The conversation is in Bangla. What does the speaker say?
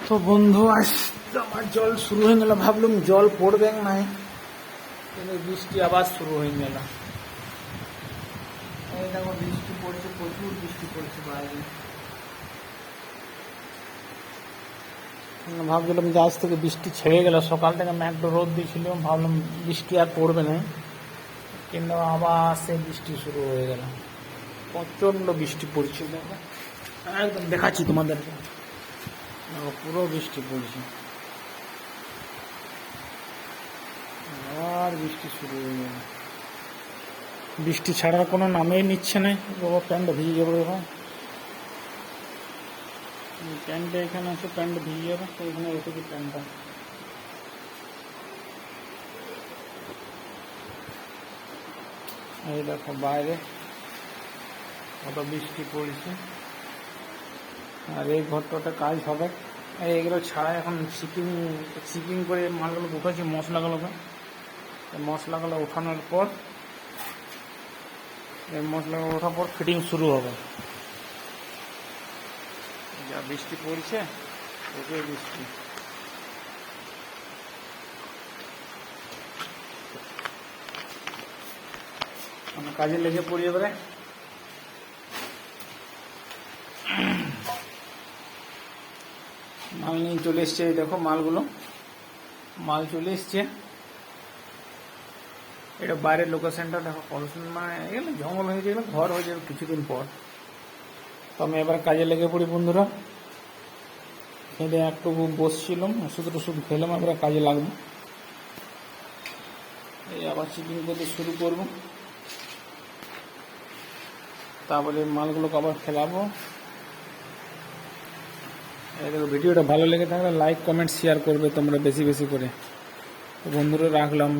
তো বন্ধু আজ আমার জল শুরু হয়ে গেল, ভাবলাম জল পড়বে নাই, কিন্তু বৃষ্টি আবার শুরু হয়ে গেল। এই দেখো বৃষ্টি পড়ছে, প্রচুর বৃষ্টি পড়ছে বাইরে। ভাবছিলাম যে আজ থেকে বৃষ্টি ছেড়ে গেল, সকাল থেকে মেঘ রোদ দিয়েছিল, ভাবলাম বৃষ্টি আর পড়বে না, কিন্তু আবার সে বৃষ্টি শুরু হয়ে গেল। প্রচণ্ড বৃষ্টি পড়ছে, দেখো একদম দেখাচ্ছি তোমাদেরকে, দেখো পুরো বৃষ্টি পড়ছে, আর বৃষ্টি শুরু হয়ে গেল। বৃষ্টি ছাড়ার কোনো নামেই নিচ্ছে না। বাবা প্যান্টটা ভিজে যাবে, এবার প্যান্টটা এখানে আছে, প্যান্টটা ভিজে যাবে, তো এখানে রেখেছি প্যান্টটা। এই দেখো বাইরে কত বৃষ্টি পড়ছে, আর এই ঘরটাতে কাজ হবে। এইগুলো ছাড়া এখন শিপিং করে মালগুলো উঠেছি, মশলাগুলো উঠানোর পর, এই মশলাগুলো ওঠার পর ফিটিং শুরু হবে। যা বৃষ্টি পড়ছে, প্রচুর বৃষ্টি। আমরা কাজে লেগে পড়ি এবারে। মাল নিয়ে চলে এসছে, দেখো মাল চলে এসছে। এটা বাইরের লোকেশনটা দেখো, পলিউশন মানে এগুলো জঙ্গল হয়ে যাবে, ঘর হয়ে যাবে কিছুদিন পর। তো আমি এবার কাজে লেগে পড়ি বন্ধুরা। খেলে একটু বসছিলাম, ওষুধ খেলাম, এবার কাজে লাগবো। এই আবার চিপিং করতে শুরু করবো, তারপরে মালগুলোকে আবার খেলাবো। এই দেখো, ভিডিওটা ভালো লেগে থাকলে লাইক কমেন্ট শেয়ার করবে তোমরা বেশি বেশি করে। তো বন্ধুরা রাখলাম।